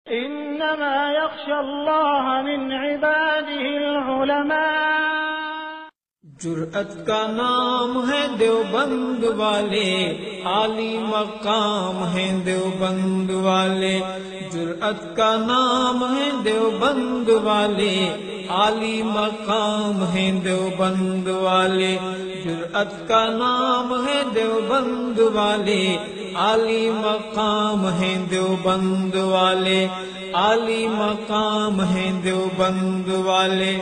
إنما يخشى الله من عباده العلماء। जुर्अत का नाम है देवबंद वाले, आली मकाम है देवबंद वाले। जुर्अत का नाम है देवबंद वाले, आली मकाम है देवबंद वाले। जुर्अत का नाम है देवबंद वाले, आली मकाम है देवबंद वाले। आली मकाम है देवबंद वाले।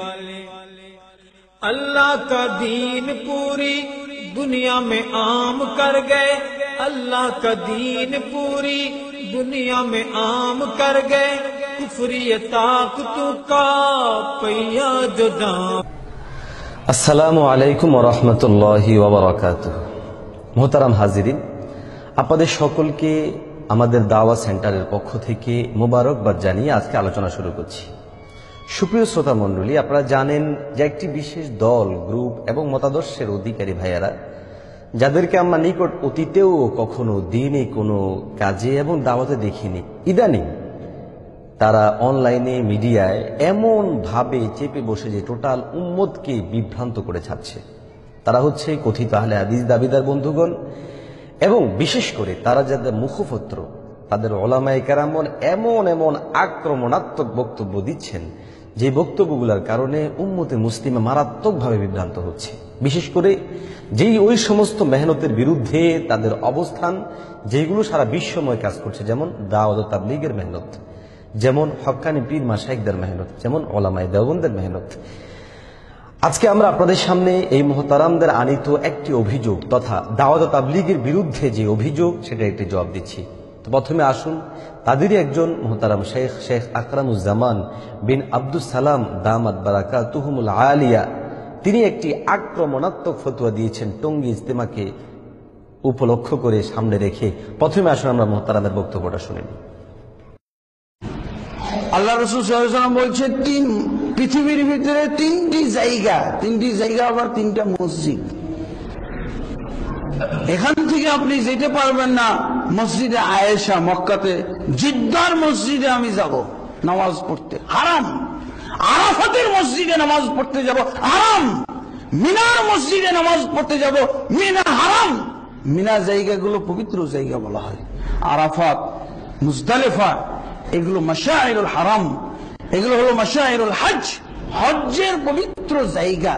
अल्लाह का दीन पूरी दुनिया में आम कर गए, अल्लाह का दीन पूरी दुनिया में आम कर गए। कुफरी ताकतों का पहिया जो दाम। আসসালামু আলাইকুম ওয়া রাহমাতুল্লাহি ওয়া বারাকাতুহু। মুহতারাম হাজিরিন, আপনাদের সকলকে আমাদের দাওয়া সেন্টারের পক্ষ থেকে মোবারকবাদ জানিয়ে আজকে আলোচনা শুরু করছি। সুপ্রিয় শ্রোতা মণ্ডলী, আপনারা জানেন যে একটি বিশেষ দল, গ্রুপ এবং মতাদর্শের অধিকারী ভাইয়ারা, যাদেরকে আমরা নিকট অতীতেও কখনো দিনে কোনো কাজে এবং দাওয়াতে দেখিনি, ইদানিং তারা অনলাইনে মিডিয়ায় এমন ভাবে চেপে বসে যে টোটাল উম্মতকে বিভ্রান্ত করে ছাড়ছে। তারা হচ্ছে কথিত আহলে হাদিস দাবিদার বন্ধুগণ, এবং বিশেষ করে তারা যাদের মুখপত্র, তাদের ওলামায়ে কেরামগণ এমন এমন আক্রমণাত্মক বক্তব্য দিচ্ছেন যে বক্তব্যগুলোর কারণে উম্মতে মুসলিমে মারাত্মকভাবে বিভ্রান্ত হচ্ছে। বিশেষ করে যেই ওই সমস্ত মেহনতের বিরুদ্ধে তাদের অবস্থান, যেগুলো সারা বিশ্বময় কাজ করছে, যেমন দাওয়াত ও তাবলীগের মেহনত, যেমন হক্কানি পীর মাশায়েখদের মেহনত, যেমন ওলামায়ে দেওবন্দের মেহনত। আজকে আমরা আপনাদের সামনে এই মুহতারামদের আনিত একটি অভিযোগ তথা দাওয়াত ও তাবলীগের বিরুদ্ধে যে অভিযোগ, সেটা একটি জবাব দিচ্ছি। তো প্রথমে আসুন তাদেরই একজন মুহতারাম শেখ আকরামুজ্জামান বিন আব্দুস সালাম দামাত বারাকাতুহুমুল আলিয়া, তিনি একটি আক্রমণাত্মক ফতোয়া দিয়েছেন টঙ্গী ইজতেমাকে উপলক্ষ করে সামনে রেখে। প্রথমে আসুন আমরা মুহতারামের বক্তব্যটা শুনে নিই। আল্লাহ রাসূল সাল্লাল্লাহু আলাইহি ওয়াসাল্লাম বলছেন পৃথিবীর ভিতরে তিনটি জায়গা আবার তিনটা মসজিদ। এখান থেকে আপনি যেতে পারবেন না মসজিদে আয়েশা মক্কাতে, জিদ্দার মসজিদে আমি যাব নামাজ পড়তে, হারাম। আরাফাতের মসজিদে নামাজ পড়তে যাব, হারাম। মিনার মসজিদে নামাজ পড়তে যাব, মিনা হারাম। মিনা জায়গাগুলো পবিত্র জায়গা বলা হয়। আরাফাত, মুজদালিফা, এগুলো মাশাইরুল হারাম, এগুলো হলো মাশাইরুল হজ, হজ্জের পবিত্র জায়গা।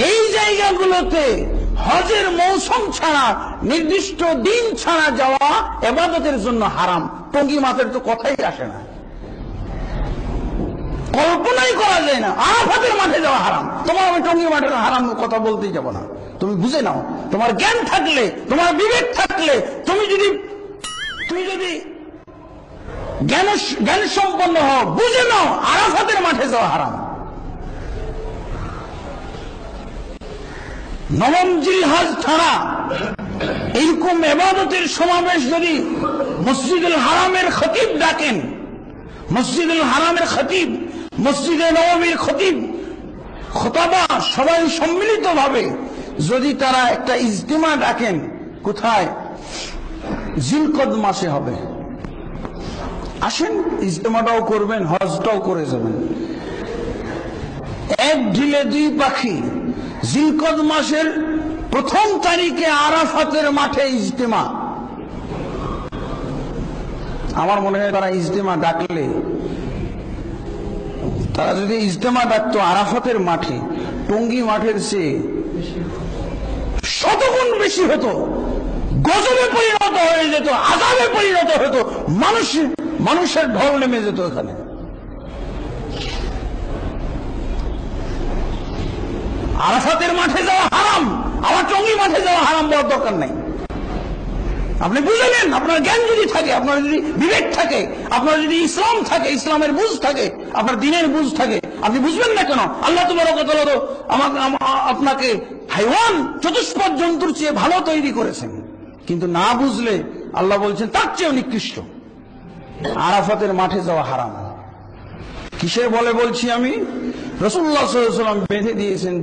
এই জায়গাগুলোতে হজের মৌসুম ছাড়া, নির্দিষ্ট দিন ছাড়া যাওয়া ইবাদতের জন্য হারাম। টঙ্গী মাঠের তো কথাই আসে না, কল্পনাই করা যায় না। আরাফাতের মাঠে যাওয়া হারাম। তোমার আমি টঙ্গী মাঠের হারাম কথা বলতেই যাব না। তুমি বুঝে নাও, তোমার জ্ঞান থাকলে, তোমার বিবেক থাকলে, তুমি যদি জ্ঞান সম্পন্ন হও, বুঝে নাও আরাফাতের মাঠে যাওয়া হারাম। নবম জিলহজ ছাড়া এইরকম ইবাদতের সমাবেশ যদি মসজিদুল হারামের খতিব ডাকেন, মসজিদুল হারামের খতিব, মসজিদে নববীর খতিব, খোতাবা সবাই সম্মিলিত ভাবে যদি তারা একটা ইজতিমা ডাকেন, কোথায়? জিলকদ মাসে হবে। আসেন, ইজতিমাটাও করবেন, হজটাও করে যাবেন। এক ঢিলে দুই পাখি। জিলকদ মাসের প্রথম তারিখে আরাফাতের মাঠে ইজতিমা। আমার মনে হয় তারা ইজতিমা ডাকলে, তারা যদি ইজতিমা ডাকতো আরাফাতের মাঠে, টঙ্গী মাঠের চেয়ে শতগুণ বেশি হতো, গজবে পরিণত হয়ে যেত, আযাবে পরিণত হতো, মানুষের ঢল নেমে যেত এখানে। আরাফাতের মাঠে যাওয়া হারাম, আমার টঙ্গী মাঠে যাওয়া হারাম বলার দরকার নাই। আপনি বুঝে নেন, আপনার জ্ঞান যদি থাকে, আপনার যদি বিবেক থাকে, আপনার যদি ইসলাম থাকে, ইসলামের বুঝ থাকে, আপনার দ্বীনের বুঝ থাকে, আপনি বুঝবেন না কেন? আল্লাহ তাবারক ওয়া তাআলা আপনাকে হাইওয়ান, চতুষ্পদ জন্তুর চেয়ে ভালো তৈরি করেছেন, কিন্তু না বুঝলে আল্লাহ বলছেন তার চেয়েও নিকৃষ্ট। আরাফাতের মাঠে যাওয়া হারাম। কিসের বলে বলছি আমি? রাসূলুল্লাহ সাল্লাল্লাহু আলাইহি ওয়াসাল্লাম বেঁধে দিয়েছেন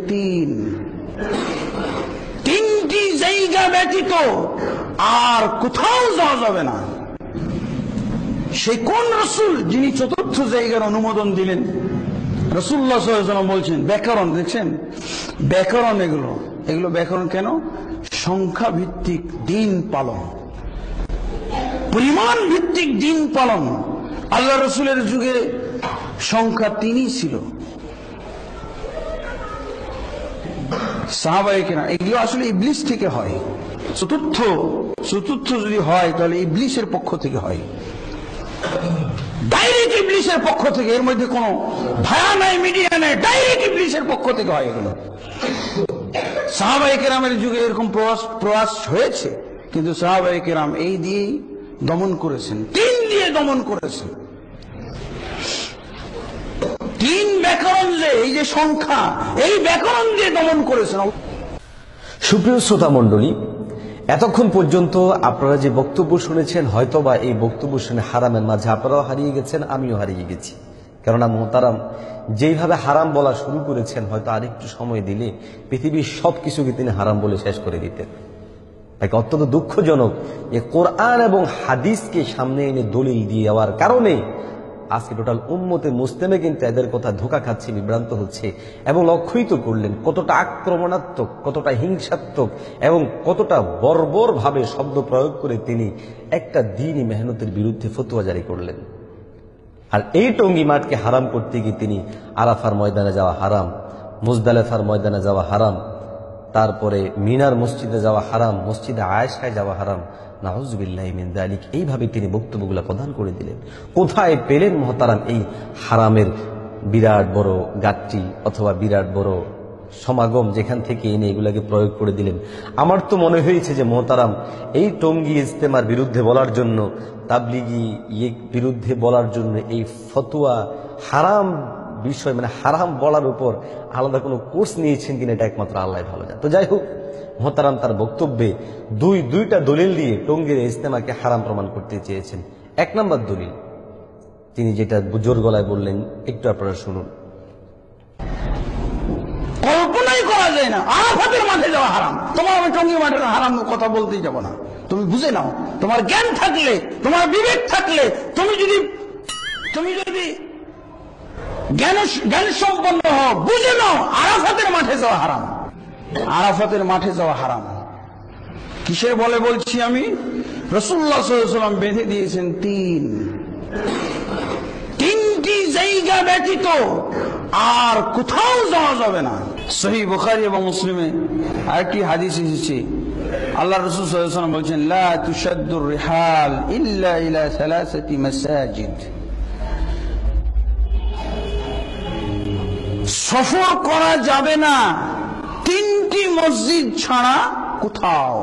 তিনটি জায়গা ব্যতীত আর কোথাও যাওয়া যাবে না। সেই কোন রসুল যিনি চতুর্থ জায়গার অনুমোদন দিলেন? রাসূলুল্লাহ সাল্লাল্লাহু আলাইহি ওয়াসাল্লাম বলছেন ব্যাকরণ, দেখছেন ব্যাকরণ, এগুলো ব্যাকরণ কেন? সংখ্যা ভিত্তিক দিন পালন, পরিমাণ ভিত্তিক দিন পালন। আল্লাহ রসুলের যুগে সংখ্যা 3ই ছিল। সাহাবায়ে কেরাম, এগুলো আসলে ইবলিস থেকে হয়। চতুর্থ যদি হয় তাহলে ইবলিসের পক্ষ থেকে হয়, ডাইরেক্ট ইবলিসের পক্ষ থেকে। এর মধ্যে কোনো ভায়া নাই, মিডিয়া নাই, ডাইরেক্ট ইবলিসের পক্ষ থেকে হয় এগুলো। সাহাবায়ে কেরামের যুগে এরকম প্রয়াস হয়েছে, কিন্তু সাহাবায়ে কেরাম এই দিয়েই দমন করেছেন, 3 দিয়ে দমন করেছেন। 3 ব্যাকরণ, যে এই যে সংখ্যা, এই ব্যাকরণ দিয়ে দমন করেছেন। সুপ্রিয় শ্রোতা মণ্ডলী, এতক্ষণ পর্যন্ত আপনারা যে বক্তব্য শুনেছেন, হয়তোবা এই বক্তব্য শুনে হারামের মাঝে আপনারাও হারিয়ে গেছেন, আমিও হারিয়ে গেছি। কেননা মোহতারাম যেইভাবে হারাম বলা শুরু করেছেন, হয়তো আরেকটু সময় দিলে পৃথিবীর সবকিছুকে তিনি হারাম বলে শেষ করে দিতেন। তাই অত্যন্ত দুঃখজনক যে কোরআন এবং হাদিসকে সামনে এনে দলিল দিয়ে যাওয়ার কারণে আজকে টোটাল উম্মতে মুসলিমে কিন্তু এদের কথা ধোঁকা খাচ্ছে, বিভ্রান্ত হচ্ছে। এবং লক্ষ্যই তো করলেন কতটা আক্রমণাত্মক, কতটা হিংসাত্মক এবং কতটা বর্বর ভাবে শব্দ প্রয়োগ করে তিনি একটা দ্বীনি মেহনতের বিরুদ্ধে ফতোয়া জারি করলেন। আর এই টঙ্গী মাঠকে হারাম করতে গিয়ে তিনি আরাফার ময়দানে যাওয়া হারাম, মুজদালেফার ময়দানে যাওয়া হারাম, তারপরে মিনার মসজিদে যাওয়া হারাম, মসজিদে আয়েশায় যাওয়া হারাম, নাউযুবিল্লাহি মিন যালিক, এইভাবে তিনি বক্তব্যগুলো প্রদান করে দিলেন। কোথায় পেলেন মহতারাম এই হারামের বিরাট বড় গাট্টি অথবা বিরাট বড় সমাগম, যেখান থেকে এনে এগুলাকে প্রয়োগ করে দিলেন? আমার তো মনে হয়েছে যে মহতারাম এই টঙ্গী ইজতেমার বিরুদ্ধে বলার জন্য, তাবলিগি বিরুদ্ধে বলার জন্য এই ফতোয়া হারাম বিষয়, মানে হারাম বলার উপর আলাদা কোনো কোর্স নিয়েছেন কিনা এটা একমাত্র আল্লাহ ভালো জানেন। তো যাই হোক, মোহতারাম তার বক্তব্যে দুইটা দলিল দিয়ে টঙ্গীর ইজতেমাকে হারাম প্রমাণ করতে চেয়েছেন। 1 নম্বর দলিল তিনি যেটা জোর গলায় বললেন, একটু আপনারা শুনুন। কল্পনাই করা যায় না আরাফাতের মাঠে যাওয়া হারাম। তোমার আমি টঙ্গী মাঠের হারাম কথা বলতেই যাব না। তুমি বুঝে নাও, তোমার জ্ঞান থাকলে, তোমার বিবেক থাকলে, তুমি যদি জ্ঞান সম্পন্ন হও, বুঝে নাও আরাফাতের মাঠে যাওয়া হারাম। আরাফাতের মাঠে যাওয়া হারাম কিসের বলে বলছি আমি? রাসূলুল্লাহ সাল্লাল্লাহু আলাইহি ওয়াসাল্লাম বেঁধে দিয়েছেন 3টি জায়গা ব্যতীত আর কোথাও যাওয়া যাবে না। সহিহ বুখারী এবং মুসলিমে আরেকটি হাদিস এসেছে, আল্লাহ রাসূল সাল্লাল্লাহু আলাইহি ওয়াসাল্লাম বলেছেন, লা তুশাদ্দুর রিহাল ইল্লা ইলা সালাসাতি মাসাজিদ। সফর করা যাবে না 3টি মসজিদ ছাড়া কোথাও।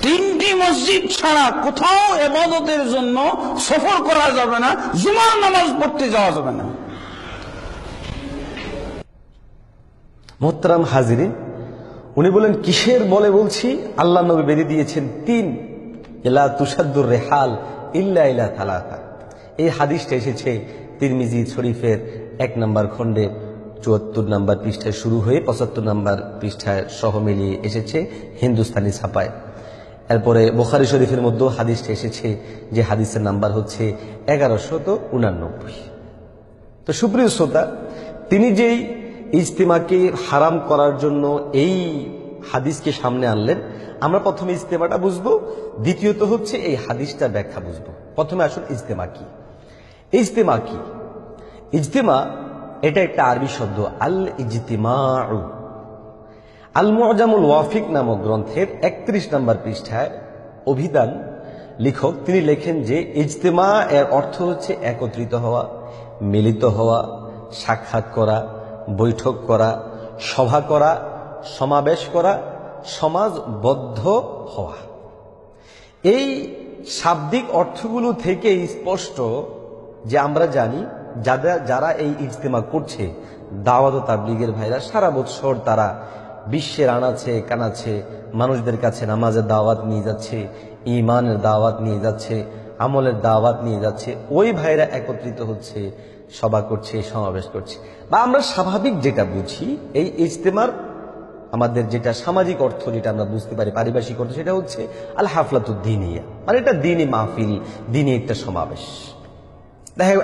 3টি মসজিদ ছাড়া কোথাও ইবাদতের জন্য সফর করা যাবে না, জুমার নামাজ পড়তে যাওয়া যাবে না। মোহতারাম হাজিরিন, উনি বলেন কিসের বলে বলছি? আল্লাহ নবী বেঁধে দিয়েছেন 3, লা তুশাদ্দুর রিহাল ইল্লা ইলা সালাসা। এই হাদিসটা এসেছে তিরমিজি শরীফের 1 নম্বর খণ্ডে 74 নম্বর পৃষ্ঠায় শুরু হয়ে 75 নম্বর পৃষ্ঠায় সহ মিলিয়ে এসেছে হিন্দুস্তানি ছাপায়। এরপরে বুখারী শরীফের মধ্যেও হাদিসটা এসেছে, যে হাদিসের নাম্বার হচ্ছে 1189। তো সুপ্রিয় শ্রোতা, তিনি যেই ইজতিমাকে হারাম করার জন্য এই হাদিসকে সামনে আনলেন, আমরা প্রথমে ইজতিমাটা বুঝবো, দ্বিতীয়ত হচ্ছে এই হাদিসটার ব্যাখ্যা বুঝবো। প্রথমে আসুন ইজতিমা কি? ইজতিমা কি? ইজতিমা এটা একটা আরবি শব্দ, আল ইজতিমাউ। আল মুআজামুল ওয়াফিক নামক গ্রন্থের 31 নম্বর পৃষ্ঠায় অভিধান লেখক তিনি লেখেন যে ইজতিমা এর অর্থ হচ্ছে একত্রিত হওয়া, মিলিত হওয়া, সাক্ষাৎ করা, বৈঠক করা, সভা করা, সমাবেশ করা, সমাজবদ্ধ হওয়া। এই শাব্দিক অর্থগুলো থেকে স্পষ্ট যে আমরা জানি যারা এই ইজতিমা করছে, দাওয়াত ও তাবলীগের ভাইরা, সারা বছর তারা বিশ্বের আনাচে কানাচে মানুষদের কাছে নামাজের দাওয়াত নিয়ে যাচ্ছে, ঈমানের দাওয়াত নিয়ে যাচ্ছে, আমলের দাওয়াত নিয়ে যাচ্ছে। ওই ভাইরা একত্রিত হচ্ছে, সভা করছে, সমাবেশ করছে, বা আমরা স্বাভাবিক যেটা বুঝি, এই ইজতিমার আমাদের যেটা সামাজিক অর্থ, যেটা আমরা বুঝতে পারি পারিভাষিক অর্থ, সেটা হচ্ছে আল হাফলাতুদ দ্বীনিয়া, মানে এটা দ্বীনি মাহফিল, দ্বীনি একটা সমাবেশ।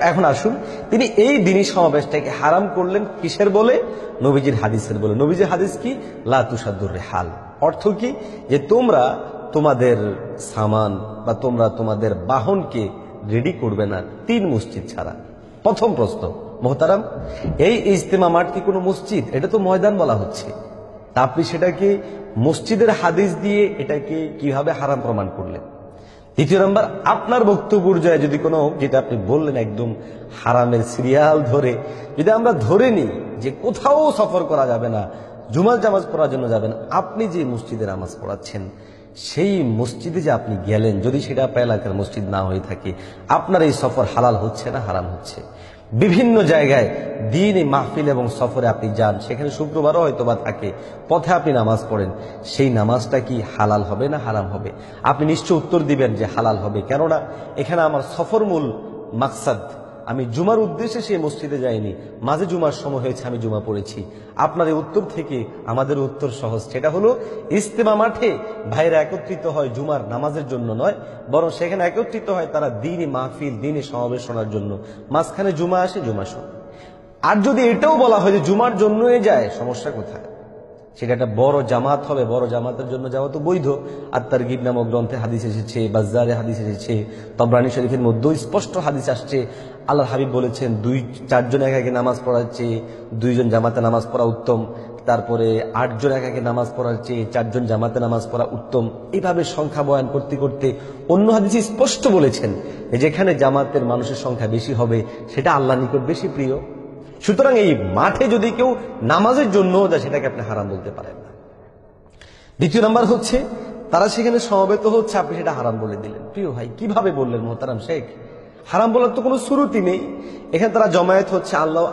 এখন আসুন, তিনি এই দ্বীনি সমাবেশটাকে হারাম করলেন কিসের বলে? নবীজির হাদিসের বলে। নবীজির হাদিস কি? লা তুসাদ্দুর রিহাল। অর্থ কি? যে তোমরা তোমাদের সামান বা তোমরা তোমাদের বাহনকে রেডি করবে না 3 মসজিদ ছাড়া। প্রথম প্রশ্ন, মোহতারাম, এই ইজতেমা মাঠ কি কোনো মসজিদ? এটা তো ময়দান বলা হচ্ছে। তা আপনি সেটাকে মসজিদের হাদিস দিয়ে এটাকে কিভাবে হারাম প্রমাণ করলেন? দ্বিতীয় নম্বর, আপনার বক্তব্য যায় যদি কোনো, যেটা আপনি বললেন একদম হারামের সিরিয়াল ধরে যদি আমরা ধরে নিই যে কোথাও সফর করা যাবে না, জুমার জামাজ পড়ার জন্য যাবেন, আপনি যে মসজিদে নামাজ পড়াচ্ছেন সেই মসজিদে যে আপনি গেলেন, যদি সেটা আপনার এলাকার মসজিদ না হয়ে থাকে, আপনার এই সফর হালাল হচ্ছে না হারাম হচ্ছে? বিভিন্ন জায়গায় দ্বীনি মাহফিল এবং সফরে আপনি যান, সেখানে শুক্রবারও হয়তো বা থাকে, পথে আপনি নামাজ পড়েন, সেই নামাজটা কি হালাল হবে না হারাম হবে? আপনি নিশ্চয় উত্তর দিবেন যে হালাল হবে, কেননা এখানে আমার সফর মূল মাকসাদ, আমি জুমার উদ্দেশ্যে সেই মসজিদে যাইনি, মাঝে জুমার সময় হয়েছে আমি জুমা পড়েছি। আপনার এই উত্তর থেকে আমাদের উত্তর সহজ, সেটা হলো ইজতেমা মাঠে ভাইরা একত্রিত হয় জুমার নামাজের জন্য নয়, বরং সেখানে একত্রিত হয় তারা দ্বীনি মাহফিল, দ্বীনি সমাবেশ শোনার জন্য। মাঝখানে জুমা আসে, জুমা শোনে। আর যদি এটাও বলা হয় যে জুমার জন্যই যায়, সমস্যা কোথায়? সেটা একটা বড় জামাত হবে, বড় জামাতের জন্য যাওয়া তো বৈধ। আত-তারগিব নামক গ্রন্থে হাদিস এসেছে, বাজ্জারে হাদিস এসেছে, তবরানী শরীফের মধ্যেও স্পষ্ট হাদিস আসছে। আল্লাহর হাবিব বলেছেন 2-4 জন একাকে নামাজ পড়ার চেয়ে 2 জন জামাতে নামাজ পড়া উত্তম। তারপরে 8 জন একাকে নামাজ পড়ার চেয়ে 4 জন জামাতে নামাজ পড়া উত্তম। এইভাবে সংখ্যা বয়ান করতে করতে অন্য হাদিসে স্পষ্ট বলেছেন যেখানে জামাতের মানুষের সংখ্যা বেশি হবে সেটা আল্লাহর নিকট বেশি প্রিয়। সুতরাং এই মাঠে যদি কেউ নামাজের জন্য যায়, সেটাকে আপনি হারাম বলতে পারেন না। দ্বিতীয় নাম্বার হচ্ছে, তারা সেখানে সমবেত হচ্ছে, আপনি সেটা হারাম বলে দিলেন। প্রিয় ভাই, কিভাবে বললেন মোহতারাম শেখ? হারাম বলার তো কোনো শুরুতি নেই। এখানে তারা জমায়েত হচ্ছে আল্লাহ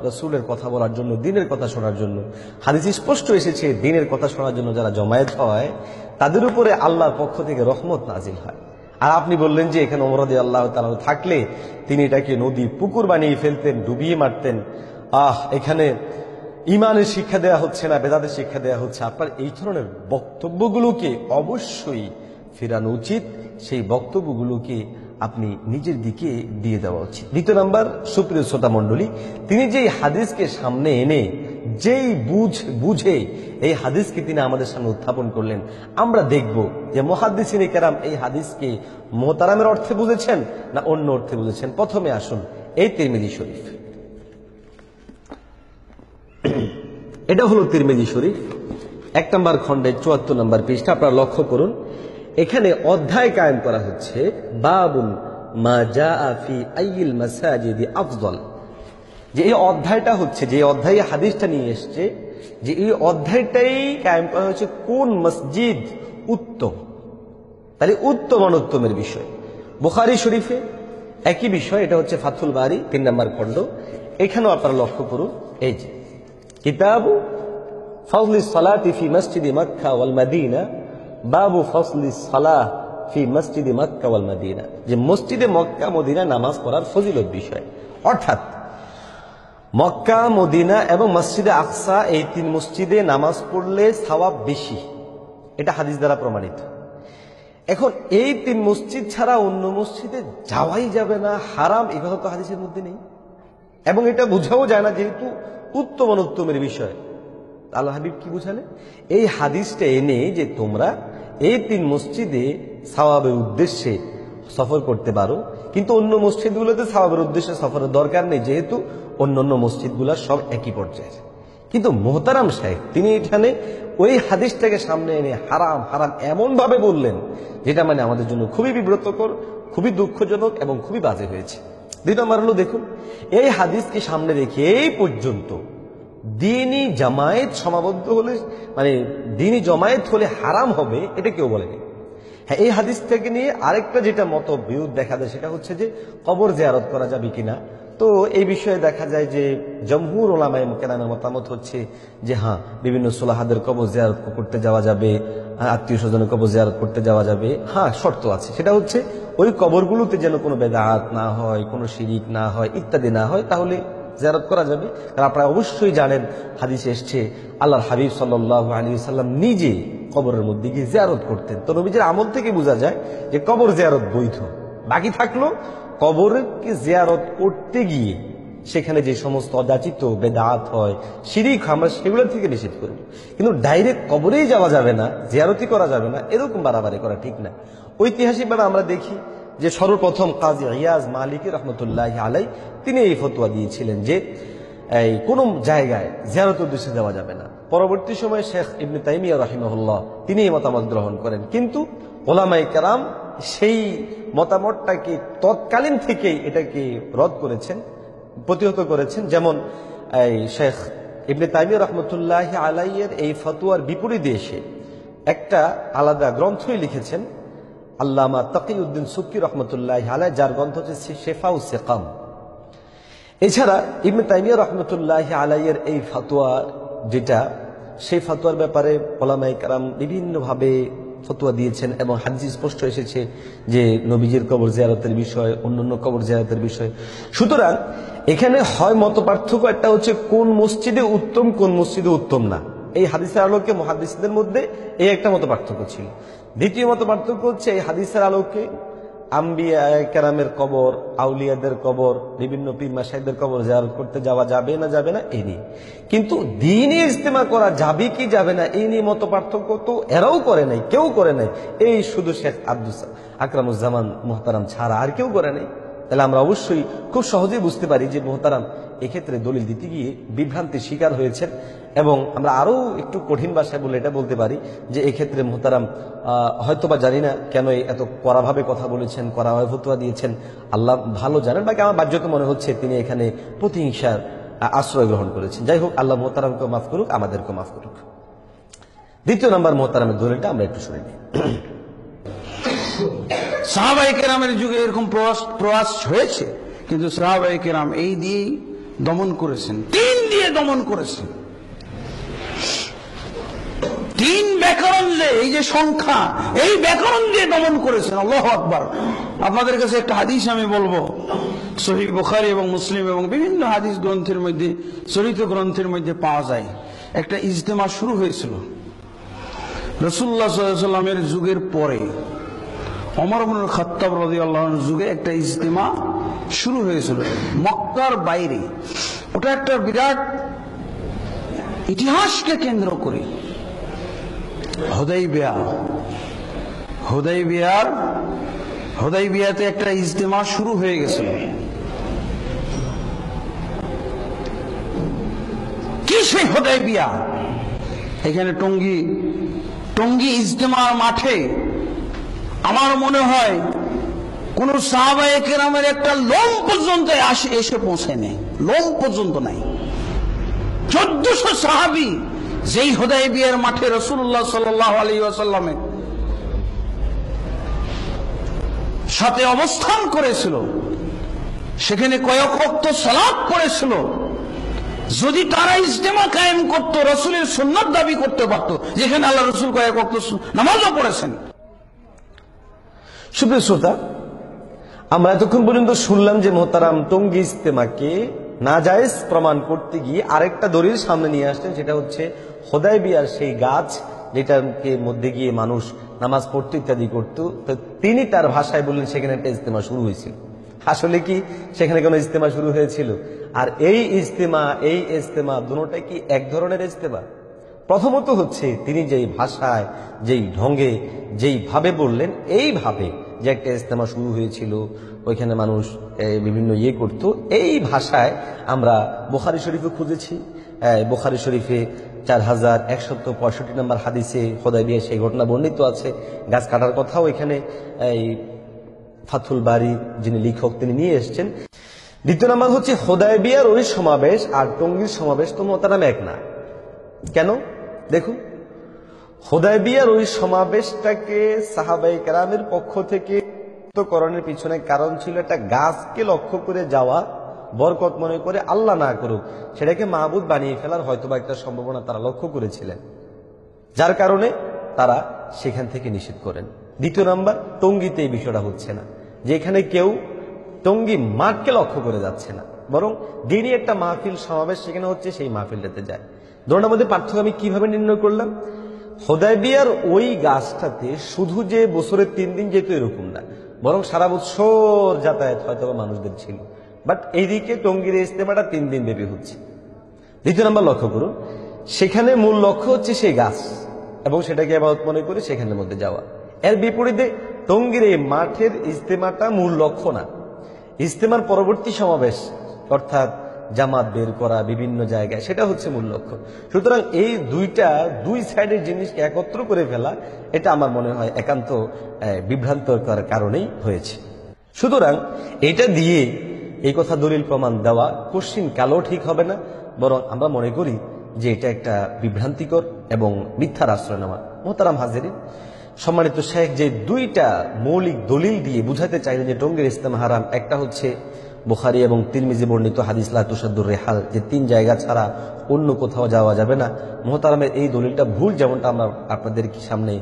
রাসূলের কথা বলার জন্য, দ্বীনের কথা শোনার জন্য। হাদিসে স্পষ্ট এসেছে দ্বীনের কথা শোনার জন্য যারা জমায়েত হয় তাদের উপরে আল্লাহর পক্ষ থেকে রহমত নাজিল হয়। আর আপনি বললেন যে এখানে ওমর রাদিয়াল্লাহু তাআলা থাকলে তিনি এটাকে নদী পুকুর বানিয়ে ফেলতেন, ডুবিয়ে মারতেন। এখানে ইমানের শিক্ষা দেওয়া হচ্ছে না, বেদাতের শিক্ষা দেওয়া হচ্ছে। আপনার এই ধরনের বক্তব্যগুলোকে অবশ্যই ফেরানো উচিত, সেই বক্তব্যগুলোকে আপনি নিজের দিকে দিয়ে দেওয়া উচিত। দ্বিতীয় নাম্বার, সুপ্রিয় শ্রোতা মণ্ডলী, তিনি যেই হাদিসকে সামনে এনে যেই বুঝে এই হাদিসকে তিনি আমাদের সামনে উত্থাপন করলেন, আমরা দেখব যে মুহাদ্দিসিনে কেরাম এই হাদিসকে মুহতারামের অর্থে বুঝেছেন না অন্য অর্থে বুঝেছেন। প্রথমে আসুন এই তিরমিজি শরীফ, এটা হলো তিরমিজি শরীফ 1 নম্বর খণ্ডের 74 নম্বর পৃষ্ঠা। আপনারা লক্ষ্য করুন, এখানে অধ্যায় কায়েম করা হচ্ছে বাবুন মা জাআ ফি আইয়িল মাসাজিদি আফদল। যে এই অধ্যায়টা হচ্ছে, যে অধ্যায়ে হাদিসটা নিয়ে এসছে, যে এই অধ্যায়টাই কায়েম করা হচ্ছে কোন মসজিদ উত্তম। তাহলে উত্তম অনুত্তমের বিষয় বুখারী শরীফে একই বিষয়, এটা হচ্ছে ফাথুল বারী 3 নম্বর খণ্ড। এখানেও আপনারা লক্ষ্য করুন, এই যে কিতাবু ফাজলিস সালাতি ফি মসজিদি মক্কা ওয়াল মদিনা, বাবু ফাজলিস সালাহ ফি মসজিদি মক্কা ওয়াল মদিনা, যে মসজিদে মক্কা মদিনা নামাজ পড়ার ফজিলত বিষয়। অর্থাৎ মক্কা, মদিনা এবং মসজিদে আকসা, এই 3 মসজিদে নামাজ পড়লে সওয়াব বেশি, এটা হাদিস দ্বারা প্রমাণিত। এখন এই 3 মসজিদ ছাড়া অন্য মসজিদে যাওয়াই যাবে না, হারাম, এই কথা তো হাদিসের মধ্যে নেই। এবং এটা বোঝাও যায় না, যেহেতু উত্তম অনুত্তমের বিষয়। আল্লাহ হাবিব কি বুঝালেন? এই হাদিসটা এনে যে তোমরা এই 3 মসজিদে সওয়াবের উদ্দেশ্যে সফর করতে পারো, কিন্তু অন্য মসজিদগুলোতে সওয়াবের উদ্দেশ্যে সফরের দরকার নেই, যেহেতু অন্যান্য মসজিদগুলো সব একই পর্যায়ে। কিন্তু মোহতারাম সাহেব তিনি এখানে ওই হাদিসটাকে সামনে এনে হারাম হারাম এমন ভাবে বললেন, যেটা মানে আমাদের জন্য খুবই বিব্রতকর, খুবই দুঃখজনক এবং খুবই বাজে হয়েছে। 2 নম্বর হলো, দেখুন এই হাদিসকে সামনে রেখে এই পর্যন্ত দ্বীনি জামায়াত সমাবদ্ধ হলে, মানে দ্বীনি জামায়াত হলে হারাম হবে, এটা কেউ বলেনি। হ্যাঁ, এই হাদিস থেকে নিয়ে আরেকটা যেটা মতবিরোধ দেখা যায়, সেটা হচ্ছে যে কবর জিয়ারত করা যাবে কিনা। তো এই বিষয়ে দেখা যায় যে জমহুর উলামায়ে কেরামের মতামত হচ্ছে যে হ্যাঁ, বিভিন্ন সুলাহাদের কবর জিয়ারত করতে যাওয়া যাবে, আত্মীয় স্বজনের কবর জিয়ারত করতে যাওয়া যাবে। হ্যাঁ, শর্ত আছে, সেটা হচ্ছে ওই কবরগুলোতে যেন কোনো বেদাত না হয়, কোনো শিরিক না হয়, ইত্যাদি না হয়, তাহলে জিয়ারত করা যাবে। কারণ আপনারা অবশ্যই জানেন, হাদিসে এসছে আল্লাহর হাবিব সাল্লাল্লাহু আলাইহি ওয়াসাল্লাম নিজে কবরের মধ্যে গিয়ে জিয়ারত করতেন। তো নবীজির আমল থেকে বোঝা যায় যে কবর জিয়ারত বৈধ। বাকি থাকলো কবরকে জিয়ারত করতে গিয়ে সেখানে যে সমস্ত অযাচিত বেদাত হয়, শিরিক, আমরা সেগুলোর থেকে নিষেধ করি। কিন্তু ডাইরেক্ট কবরেই যাওয়া যাবে না, জিয়ারতই করা যাবে না, এরকম বাড়াবাড়ি করা ঠিক না। ঐতিহাসিকভাবে আমরা দেখি যে সর্বপ্রথম কাজী ইয়াজ মালিকি রহমতুল্লাহ আলাই তিনি এই ফতোয়া দিয়েছিলেন যে এই কোন জায়গায় জিয়ারতের উদ্দেশ্যে যাওয়া যাবে না। পরবর্তী সময়ে শেখ ইবনে তাইমিয়া রাহিমাহুল্লাহ তিনি এই মতামত গ্রহণ করেন, কিন্তু ওলামায়ে কেরাম সেই মতামতটাকে তৎকালীন থেকেই এটাকে রদ করেছেন, প্রতিহত করেছেন। যেমন এই শেখ ইবনে তাইমিয়া রহমতুল্লাহ আলাইয়ের এই ফতোয়ার বিপরীতে এসে একটা আলাদা গ্রন্থই লিখেছেন আল্লামা তাকিউদ্দিন সুক্কি রহমতুল্লাহ আলাই, যার গ্রন্থ হচ্ছে শেফাউ সেকাম। এছাড়া ইবনে তাইমিয়া রহমতুল্লাহ আলাইয়ের এই ফতোয়া যেটা, সেই ফতোয়ার ব্যাপারে ওলামায়ে কেরাম বিভিন্নভাবে ফতোয়া দিয়েছেন এবং হাদিসে স্পষ্ট এসেছে যে নবীজির কবর জিয়ারতের বিষয়, অন্যান্য কবর জিয়ারতের বিষয়। সুতরাং এখানে হয় মত পার্থক্য, একটা হচ্ছে কোন মসজিদে উত্তম, কোন মসজিদে উত্তম না। এই হাদিসের আলোকে মুহাদ্দিসদের মধ্যে এই একটা মত পার্থক্য ছিল। দ্বিতীয় মত পার্থক্য হচ্ছে এই হাদিসের আলোকে আম্বিয়া কেরামের কবর, আউলিয়াদের কবর, বিভিন্ন পীর মাশাইখদের কবর জিয়ারত করতে যাওয়া যাবে না যাবে না এই নিয়ে। কিন্তু দ্বীনে ইজতেমা করা যাবে কি যাবে না এই নিয়ে মত পার্থক্য তো এরাও করে নাই, কেউ করে নাই, এই শুধু শেখ আকরামুজ্জামান মুহতারাম ছাড়া আর কেউ করে নাই। তাহলে আমরা অবশ্যই খুব সহজেই বুঝতে পারি যে মুহতারাম এক্ষেত্রে দলিল দিতে গিয়ে বিভ্রান্তির শিকার হয়েছেন। এবং আমরা আরো একটু কঠিন ভাষায় বলে এটা বলতে পারি যে এক্ষেত্রে মুহতারাম হয়তোবা জানি না কেন এত কড়াভাবে কথা বলেছেন, কড়াভাবে ফতোয়া দিয়েছেন, আল্লাহ ভালো জানেন। বাকি আমার বাহ্যত মনে হচ্ছে তিনি এখানে প্রতিহিংসার আশ্রয় গ্রহণ করেছেন। যাই হোক, আল্লাহ মুহতারামকে মাফ করুক, আমাদেরকে মাফ করুক। দ্বিতীয় নাম্বার মুহতারামের দলিলটা আমরা একটু শুনে নিই। সাহাবায়ে কেরামের যুগে এরকম প্রয়াস হয়েছে, কিন্তু সাহাবায়ে কেরাম এই দিয়েই দমন করেছেন, 3 দিয়ে দমন করেছেন। 3 ব্যাকরণ, যে এই যে সংখ্যা, এই ব্যাকরণ দিয়ে দমন করেছেন। আল্লাহু আকবার। আপনাদের কাছে একটা হাদিস আমি বলবো, সহিহ বুখারী এবং মুসলিম এবং বিভিন্ন হাদিস গ্রন্থের মধ্যে, চরিত গ্রন্থের মধ্যে পাওয়া যায়। একটা ইজতেমা শুরু হয়েছিল রাসূলুল্লাহ সাল্লাল্লাহু আলাইহি ওয়াসাল্লামের যুগের পরে, ওমর ইবনুল খাত্তাব রাদিয়াল্লাহু আনহুর যুগে একটা ইজতেমা শুরু হয়েছিল মক্কার বাইরে। ওটা একটা বিরাট ইতিহাসকে কেন্দ্র করে। হুদাইবিয়াতে একটা ইজতেমা শুরু হয়ে গেছিল। কি সেই হুদাইবিয়া? এখানে টঙ্গী ইজতেমার মাঠে আমার মনে হয় কোন সাহাবায়ে কেরামের একটা লোম পর্যন্ত এসে পৌঁছে নেই, লোম পর্যন্ত নাই। 1400 সাহাবী যেই হুদাইবিয়ার মাঠে রাসূলুল্লাহ সাল্লাল্লাহু আলাইহি ওয়াসাল্লামের সাথে অবস্থান করেছিল, সেখানে কয়েক ওয়াক্ত সালাত পড়েছিল। যদি তারা ইজতেমা কায়েম করত, রাসূলের সুন্নাত দাবি করতে পারত, যেখানে আল্লাহ রাসূল কয়েক ওয়াক্ত নামাজও পড়েছেন। সুপ্রিয় শ্রোতা, আমরা এতক্ষণ পর্যন্ত শুনলাম যে মোহতারাম টঙ্গী ইজতেমাকে নাজায়েজ প্রমাণ করতে গিয়ে আরেকটা দলিল সামনে নিয়ে আসছেন, সেটা হচ্ছে হুদাইবিয়ার সেই গাছ যেটাকে মধ্যে গিয়ে মানুষ নামাজ পড়তো ইত্যাদি করত। তো তিনি তার ভাষায় বললেন সেখানে একটা ইজতেমা শুরু হয়েছিল। আসলে কি সেখানে কোনো ইজতেমা শুরু হয়েছিল? আর এই ইজতেমা দুটোটাই কি এক ধরনের ইজতেমা? প্রথমত হচ্ছে তিনি যেই ভাষায়, যেই ঢঙ্গে, যেই ভাবে বললেন, এইভাবে যে একটা ইজতেমা শুরু হয়েছিল, ওইখানে মানুষ বিভিন্ন করত, এই ভাষায় আমরা বুখারী শরীফে খুঁজেছি। বুখারী শরীফে 4165 নম্বর হাদিসে হুদাইবিয়ার সেই ঘটনা বর্ণিত আছে। গাছ কাটার কথাও এখানে এই ফাথুল বারী যিনি লেখক তিনি নিয়ে এসছেন। দ্বিতীয় নাম্বার হচ্ছে হুদাইবিয়ার ওই সমাবেশ আর টঙ্গীর সমাবেশ তো মোহতারাম এক না। কেন? দেখুন, হুদাইবিয়ার ওই সমাবেশটাকে সাহাবায়ে কেরামের পক্ষ থেকে করণের পিছনে কারণ ছিল একটা গাছকে লক্ষ্য করে যাওয়া, বরকত মনে করে আল্লাহ না করুক সেটাকে মাহবুদ বানিয়ে ফেলার হয়তোবা একটা সম্ভাবনা তারা লক্ষ্য করেছিলেন, যার কারণে তারা সেখান থেকে নিষেধ করেন। দ্বিতীয় নাম্বার, টঙ্গীতে এই বিষয়টা হচ্ছে না, যে এখানে কেউ টঙ্গী মাঠকে লক্ষ্য করে যাচ্ছে না, বরং দিনই একটা মাহফিল সমাবেশ সেখানে হচ্ছে, সেই মাহফিলটাতে যায়। দুটোর মধ্যে পার্থক্য আমি কিভাবে নির্ণয় করলাম? হুদায়বিয়ার ওই গাছটাতে শুধু যে বছরের 3 দিন যেত এরকম না, বরং সারা বছর যাতায়াত হয়তো মানুষদের ছিল। বাট এইদিকে টঙ্গীর ইজতেমাটা 3 দিন ব্যাপী হচ্ছে। দ্বিতীয় নাম্বার লক্ষ্য করুন, সেখানে মূল লক্ষ্য হচ্ছে সেই গাছ এবং সেটাকে ইবাদত মনে করে সেখানের মধ্যে যাওয়া। এর বিপরীতে টঙ্গীর এই মাঠের ইজতেমাটা মূল লক্ষ্য না, ইজতেমার পরবর্তী সমাবেশ অর্থাৎ জামাত বের করা বিভিন্ন জায়গায়, সেটা হচ্ছে মূল লক্ষ্য। সুতরাং এই দুই সাইডের জিনিসকে একত্র করে ফেলা, এটা আমার মনে হয় একান্ত বিভ্রান্তকর কারণেই হয়েছে। সুতরাং এটা দিয়ে এই কথা দলিল প্রমাণ দেওয়া কোশ্চিন কালো ঠিক হবে না, বরং আমরা মনে করি যে এটা একটা বিভ্রান্তিকর এবং মিথ্যার আশ্রয় নেওয়া। মোহতারাম হাজিরিন, সম্মানিত শেখ যে 2টা মৌলিক দলিল দিয়ে বুঝাতে চাইলেন যে টঙ্গীর ইজতেমা হারাম, একটা হচ্ছে বুখারী এবং তিরমিজি বর্ণিত হাদিস লা তুসাদ্দুর রিহাল, যে 3 জায়গা ছাড়া অন্য কোথাও যাওয়া যাবে না। মোহতারামের এই দলিলটা ভুল, যেমনটা আমরা আপনাদের সামনে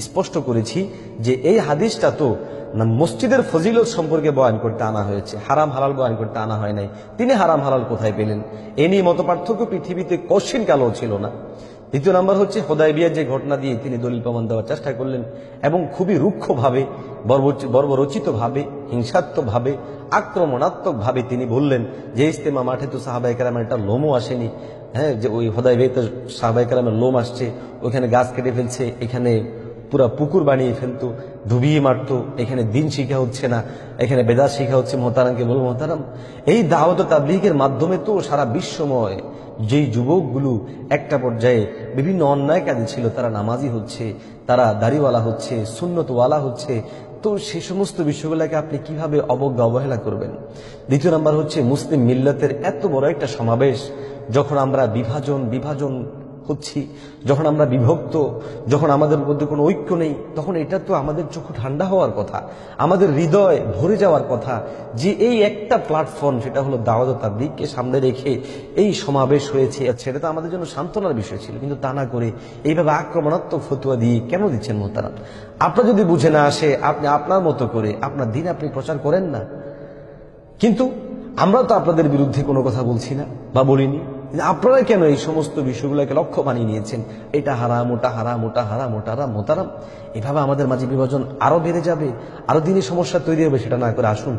স্পষ্ট করেছি যে এই হাদিসটা তো মসজিদের ফজিলত সম্পর্কে বয়ান করতে আনা হয়েছে, হারাম হালাল বয়ান করতে আনা হয় নাই। তিনি হারাম হালাল কোথায় পেলেন? এ নিয়ে মতপার্থক্য পৃথিবীতে কোশ্চিন কালো ছিল না। দ্বিতীয় নাম্বার হচ্ছে হুদায়বিয়ার যে ঘটনা দিয়ে তিনি দলিল প্রমাণ দেওয়ার চেষ্টা করলেন এবং খুবই রুক্ষভাবে, বর্বরচিতভাবে, হিংসাত্মকভাবে, আক্রমণাত্মকভাবে তিনি বললেন যে ইজতেমা মাঠে তো সাহাবায়ে কেরামের একটা লোমও আসেনি। হ্যাঁ, যে ওই হুদায়বিয়াতে সাহাবায়ে কেরামের লোম আসছে, ওইখানে গাছ কেটে ফেলছে, এখানে পুরা পুকুর বানিয়ে ফেলতো, ডুবিয়ে মারতো, এখানে দিন শিখা হচ্ছে না, এখানে বেদাত শিখা হচ্ছে। মোহতারামকে বলবো, মোহতারাম, এই দাওয়াত ও তাবলীগের মাধ্যমে তো সারা বিশ্বময় যেই যুবকগুলো একটা পর্যায়ে বিভিন্ন অন্যায় কাজে ছিল, তারা নামাজি হচ্ছে, তারা দাড়িওয়ালা হচ্ছে, সুন্নতওয়ালা হচ্ছে, তো সেই সমস্ত বিষয়গুলোকে আপনি কিভাবে অবহেলা করবেন? দ্বিতীয় নাম্বার হচ্ছে মুসলিম মিল্লাতের এত বড় একটা সমাবেশ, যখন আমরা বিভাজন হচ্ছি, যখন আমরা বিভক্ত, যখন আমাদের মধ্যে কোনো ঐক্য নেই, তখন এটা তো আমাদের চক্ষু ঠান্ডা হওয়ার কথা, আমাদের হৃদয় ভরে যাওয়ার কথা যে এই একটা প্ল্যাটফর্ম, সেটা হলো দাওয়াত ও তাবলীগকে সামনে রেখে এই সমাবেশ হয়েছে। সেটা তো আমাদের জন্য সান্ত্বনার বিষয় ছিল, কিন্তু তা না করে এইভাবে আক্রমণাত্মক ফতোয়া দিয়ে কেন দিচ্ছেন? মোহতারাম, আপনার যদি বুঝে না আসে, আপনি আপনার মতো করে আপনার দিন আপনি প্রচার করেন না। কিন্তু আমরা তো আপনাদের বিরুদ্ধে কোনো কথা বলছি না বা বলিনি, আপনারা কেন এই সমস্ত বিষয়গুলোকে লক্ষ্য বানিয়ে নিয়েছেন? এটা হারাম, ওটা হারাম, ওটা হারাম, ওটা হারাম। মোহতারাম, এভাবে আমাদের মাঝে বিভাজন আরো বেড়ে যাবে, আরো দিনে সমস্যা তৈরি হবে। সেটা না করে আসুন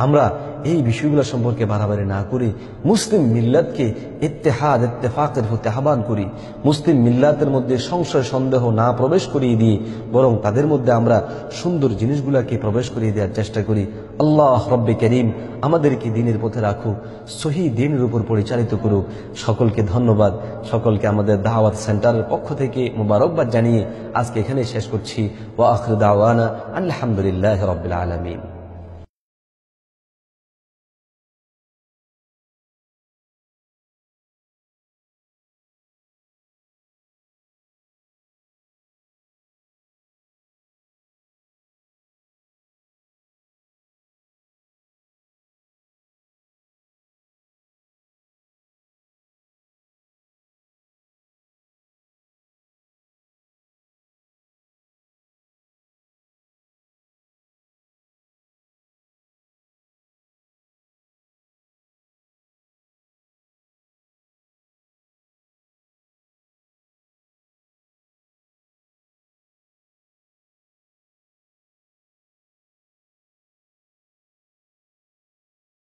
আমরা এই বিষয়গুলো সম্পর্কে বাড়াবাড়ি না করে মুসলিম মিল্লাতকে ইত্তেফাকের হতে আহ্বান করি, মুসলিম মিল্লাতের মধ্যে সংশয় সন্দেহ না প্রবেশ করিয়ে দিয়ে বরং তাদের মধ্যে আমরা সুন্দর জিনিসগুলোকে প্রবেশ করিয়ে দেওয়ার চেষ্টা করি। আল্লাহ রব্বে করিম আমাদেরকে দিনের পথে রাখুক, সহি দিনের উপর পরিচালিত করুক। সকলকে ধন্যবাদ, সকলকে আমাদের দাওয়াত সেন্টারের পক্ষ থেকে মোবারকবাদ জানিয়ে আজকে এখানে শেষ করছি। ওয়া আখিরু দাওয়ানা আলহামদুলিল্লাহি রাব্বিল আলামিন।